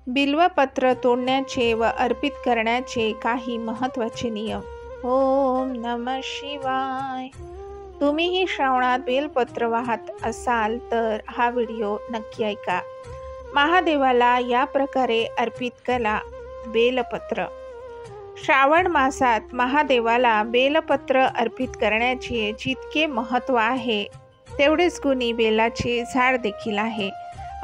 बिल्वपत्र तोडण्याचे व अर्पित करण्याचे काही महत्त्वाचे नियम. ओम नमः शिवाय. तुम्हीही श्रावणात बेलपत्र वाहत असाल तर हा व्हिडिओ नक्की ऐका. महादेवाला या प्रकारे अर्पित करा बेलपत्र. श्रावण मासात महादेवाला बेलपत्र अर्पित करण्याचे जितके महत्त्व आहे तेवढेच गुणी बेलाचे झाड देखील आहे.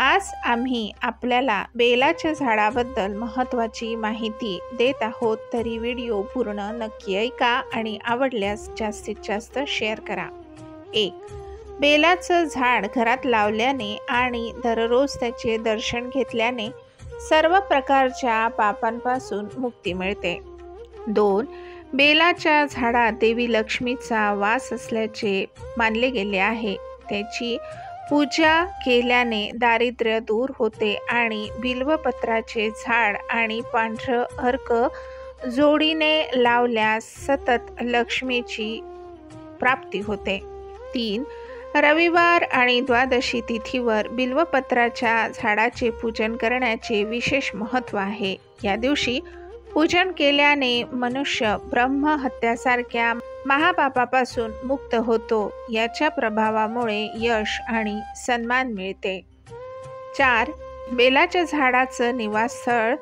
आज आम्ही आपल्याला बेलाच्या झाडाबद्दल महत्त्वाची माहिती देत आहोत, तरी व्हिडिओ पूर्ण नक्की ऐका आणि आवडल्यास जास्तीत जास्त शेअर करा. 1. बेलाचं झाड घरात लावल्याने आणि दररोज त्याचे दर्शन घेतल्याने सर्व प्रकारच्या पापांपासून मुक्ती मिळते. 2. बेलाच्या झाडात देवी लक्ष्मीचा वास असल्याचे मानले गेले आहे. त्याची पूजा केल्याने दारिद्र्य दूर होते आणि बिल्वपत्राचे झाड आणि पांढरं अर्क जोडीने लावल्यास सतत लक्ष्मीची प्राप्ती होते. 3. रविवार आणि द्वादशी तिथीवर बिल्वपत्राच्या झाडाचे पूजन करण्याचे विशेष महत्त्व आहे. या दिवशी पूजन केल्याने मनुष्य ब्रह्महत्यासारख्या महापापापासून मुक्त होतो. याच्या प्रभावामुळे यश आणि सन्मान मिळते. 4. बेलाच्या झाडाचं निवासस्थळ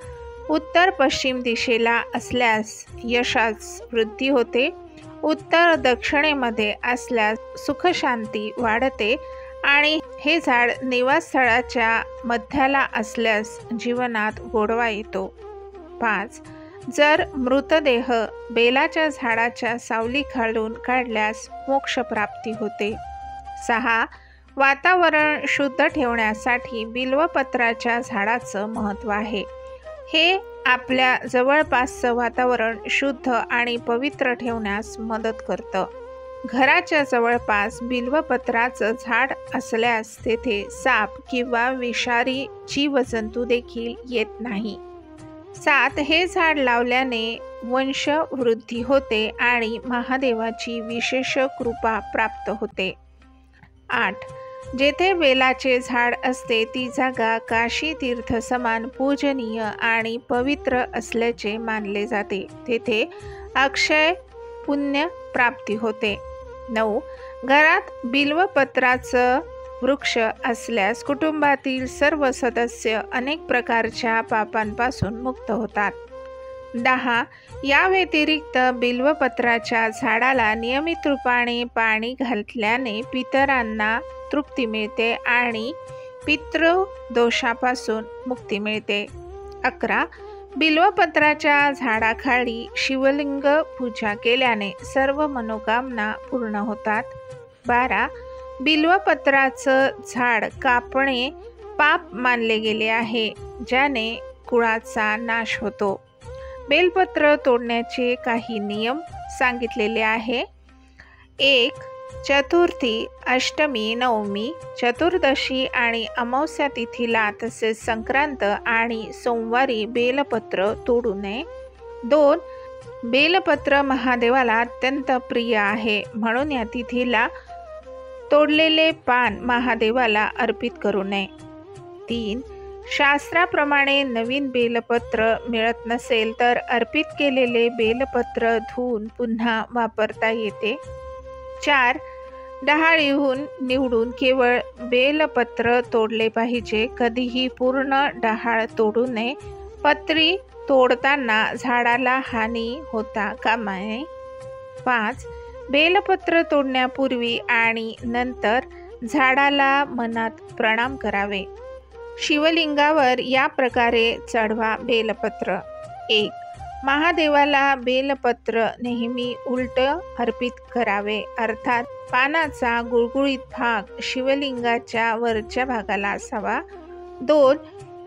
उत्तर पश्चिम दिशेला असल्यास यशास वृद्धी होते. उत्तर दक्षिणेमध्ये असल्यास सुखशांती वाढते आणि हे झाड निवासस्थळाच्या मध्याला असल्यास जीवनात गोडवा येतो. 5. जर मृतदेह बेलाच्या झाडाच्या सावलीखालून काढल्यास मोक्षप्राप्ती होते. 6. वातावरण शुद्ध ठेवण्यासाठी बिल्वपत्राच्या झाडाचं महत्त्व आहे. हे आपल्या जवळपासचं वातावरण शुद्ध आणि पवित्र ठेवण्यास मदत करतं. घराच्या जवळपास बिल्वपत्राचं झाड असल्यास तेथे साप किंवा विषारी जीवजंतू देखील येत नाही. 7. हे झाड लावल्याने वंशवृद्धी होते आणि महादेवाची विशेष कृपा प्राप्त होते. 8. जेथे बेलाचे झाड असते ती जागा काशी तीर्थ समान पूजनीय आणि पवित्र असल्याचे मानले जाते. तेथे अक्षय पुण्य प्राप्ती होते. 9. घरात बिल्वपत्राचं वृक्ष असल्यास कुटुंबातील सर्व सदस्य अनेक प्रकारच्या पापांपासून मुक्त होतात. 10. या व्यतिरिक्त बिल्वपत्राच्या झाडाला नियमित रूपाने पाणी घातल्याने पितरांना तृप्ती मिळते आणि पितृदोषापासून मुक्ती मिळते. 11. बिल्वपत्राच्या झाडाखाली शिवलिंग पूजा केल्याने सर्व मनोकामना पूर्ण होतात. 12. बिल्वपत्राचं झाड कापणे पाप मानले गेले आहे, ज्याने कुळाचा नाश होतो. बेलपत्र तोडण्याचे काही नियम सांगितलेले आहे. 1. चतुर्थी, अष्टमी, नवमी, चतुर्दशी आणि अमावस्या तिथीला तसेच संक्रांत आणि सोमवारी बेलपत्र तोडू नये. 2. बेलपत्र महादेवाला अत्यंत प्रिय आहे, म्हणून या तिथीला तोडलेले पान महादेवाला अर्पित करू नये. 3. शास्त्राप्रमाणे नवीन बेलपत्र मिळत नसेल तर अर्पित केलेले बेलपत्र धुवून पुन्हा वापरता येते. 4. डहाळीहून निवडून केवळ बेलपत्र तोडले पाहिजे. कधीही पूर्ण डहाळ तोडू नये. पत्री तोडताना झाडाला हानी होता कामा नये. 5. बेलपत्र तोडण्यापूर्वी आणि नंतर झाडाला मनात प्रणाम करावे. शिवलिंगावर या प्रकारे चढवा बेलपत्र. 1. महादेवाला बेलपत्र नेहमी उलट अर्पित करावे, अर्थात पानाचा गुळगुळीत भाग शिवलिंगाच्या वरच्या भागाला असावा. 2.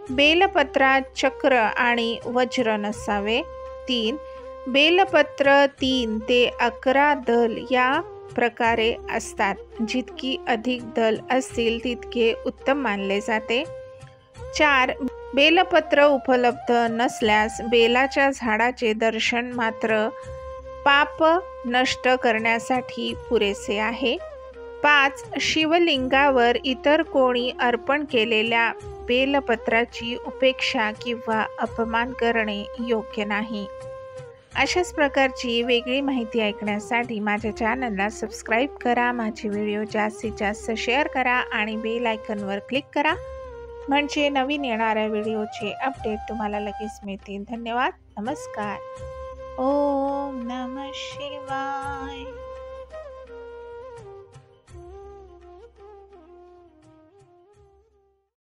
बेलपत्रात चक्र आणि वज्र नसावे. 3. बेलपत्र 3 ते 11 दल या प्रकारे असतात. जितकी अधिक दल असतील तितके उत्तम मानले जाते. 4. बेलपत्र उपलब्ध नसल्यास बेलाच्या झाडाचे दर्शन मात्र पाप नष्ट करण्यासाठी पुरेसे आहे. 5. शिवलिंगावर इतर कोणी अर्पण केलेल्या बेलपत्राची उपेक्षा किंवा अपमान करणे योग्य नाही. अशाच प्रकारची वेगळी माहिती ऐकण्यासाठी माझ्या चॅनलला सबस्क्राईब करा. माझे व्हिडिओ जास्तीत जास्त शेअर करा आणि बेल आयकॉनवर क्लिक करा, म्हणजे नवीन येणाऱ्या व्हिडिओचे अपडेट तुम्हाला लगेच मिळतील. धन्यवाद. नमस्कार. ओम नमः शिवाय.